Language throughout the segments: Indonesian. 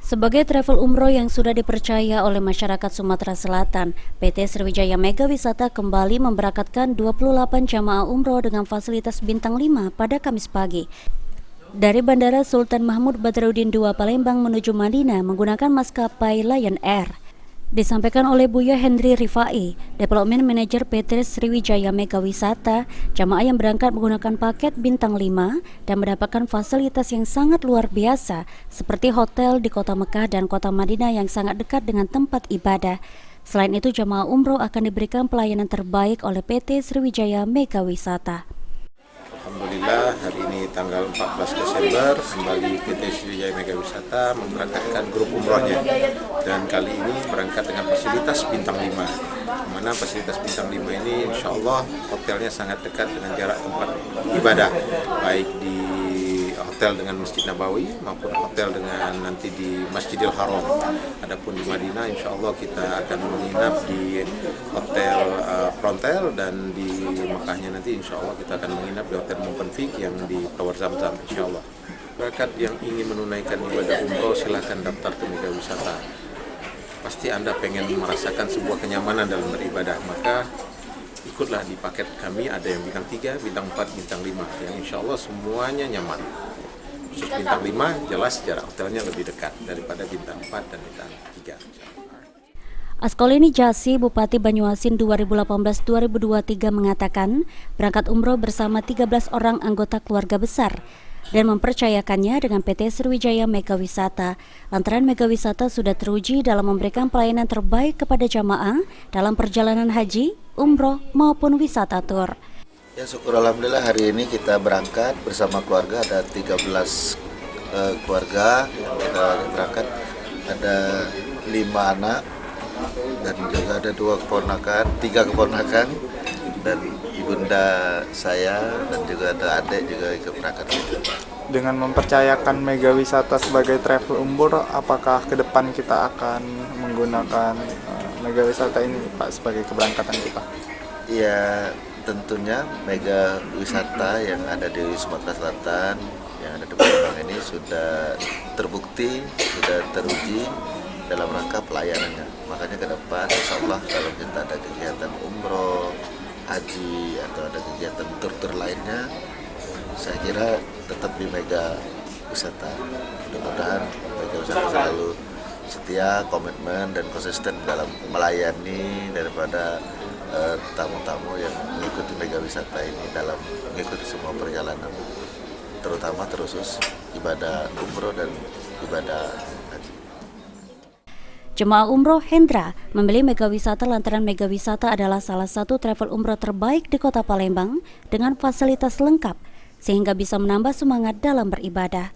Sebagai travel umroh yang sudah dipercaya oleh masyarakat Sumatera Selatan, PT Sriwijaya Mega Wisata kembali memberangkatkan 28 jamaah umroh dengan fasilitas bintang 5 pada Kamis pagi. Dari Bandara Sultan Mahmud Badrudin II Palembang menuju Madinah menggunakan maskapai Lion Air. Disampaikan oleh Buya Henry Rifai, Development Manager PT Sriwijaya Mega Wisata, jamaah yang berangkat menggunakan paket bintang 5 dan mendapatkan fasilitas yang sangat luar biasa seperti hotel di Kota Mekah dan Kota Madinah yang sangat dekat dengan tempat ibadah. Selain itu, jamaah umroh akan diberikan pelayanan terbaik oleh PT Sriwijaya Mega Wisata. Alhamdulillah, hari ini tanggal 14 Desember kembali PT Sriwijaya Mega Wisata memberangkatkan grup umrohnya, dan kali ini berangkat dengan fasilitas bintang 5, dimana fasilitas bintang 5 ini insya Allah hotelnya sangat dekat dengan jarak tempat ibadah, baik di hotel dengan Masjid Nabawi maupun hotel dengan nanti di Masjidil Haram. Adapun di Madinah insya Allah kita akan menginap di hotel Frontel, dan di Mekahnya nanti insya Allah kita akan menginap di hotel Movenpick yang di Tower Zamzam insya Allah. Masyarakat yang ingin menunaikan ibadah umroh silahkan daftar ke Mega Wisata. Pasti Anda pengen merasakan sebuah kenyamanan dalam beribadah, maka ikutlah di paket kami, ada yang bintang 3, bintang 4, bintang 5 yang insya Allah semuanya nyaman. Khusus bintang 5 jelas jarak hotelnya lebih dekat daripada bintang 4 dan bintang 3. Askolini Jasi, Bupati Banyuasin 2018-2023 mengatakan berangkat umroh bersama 13 orang anggota keluarga besar dan mempercayakannya dengan PT Sriwijaya Mega Wisata. Lantaran Mega Wisata sudah teruji dalam memberikan pelayanan terbaik kepada jamaah dalam perjalanan haji, umroh maupun wisata tur. Ya, syukur alhamdulillah hari ini kita berangkat bersama keluarga, ada 13 keluarga yang kita berangkat, ada 5 anak dan juga ada 3 keponakan dan ibunda saya, dan juga ada adik juga ikut berangkat. Dengan mempercayakan Mega Wisata sebagai travel umroh, apakah ke depan kita akan menggunakan Mega Wisata ini, Pak, sebagai keberangkatan kita? Ya, tentunya Mega Wisata yang ada di Sumatera Selatan, yang ada di Palembang ini sudah terbukti, sudah teruji dalam rangka pelayanannya. Makanya ke depan insya Allah kalau kita ada kegiatan umroh, haji, atau ada kegiatan tur-tur lainnya, saya kira tetap di Mega Wisata. Mudah-mudahan Mega Wisata selalu setia, komitmen, dan konsisten dalam melayani daripada tamu-tamu yang mengikuti Mega Wisata ini dalam mengikuti semua perjalanan, terutama terusus ibadah umroh dan ibadah haji. Jemaah umroh Hendra memilih Mega Wisata lantaran Mega Wisata adalah salah satu travel umroh terbaik di Kota Palembang dengan fasilitas lengkap sehingga bisa menambah semangat dalam beribadah.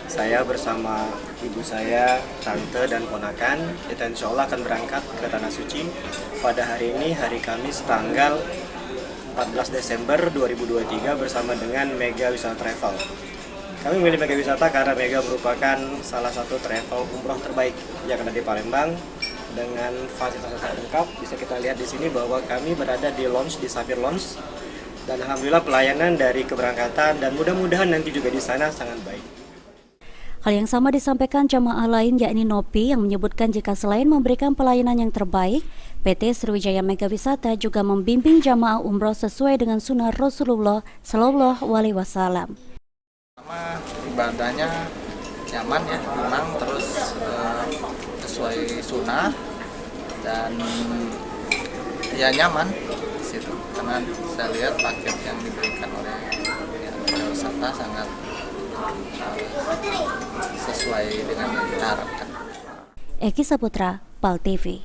Saya bersama ibu saya, tante, dan ponakan, kita insya Allah akan berangkat ke Tanah Suci pada hari ini, hari Kamis tanggal 14 Desember 2023 bersama dengan Mega Wisata Travel. Kami memilih Mega Wisata karena Mega merupakan salah satu travel umroh terbaik yang ada di Palembang dengan fasilitas lengkap. Bisa kita lihat di sini bahwa kami berada di lounge, di Safir Lounge, dan alhamdulillah pelayanan dari keberangkatan dan mudah-mudahan nanti juga di sana sangat baik. Hal yang sama disampaikan jamaah lain, yakni Nopi, yang menyebutkan jika selain memberikan pelayanan yang terbaik, PT Sriwijaya Mega Wisata juga membimbing jamaah umroh sesuai dengan sunnah Rasulullah Shallallahu Alaihi Wasallam. Ibadahnya nyaman ya, tenang, terus sesuai sunnah, dan ya nyaman situ. Karena saya lihat paket yang diberikan oleh Mega Wisata sangat sesuai dengan yang kita harapkan. Eki Saputra, PAL TV.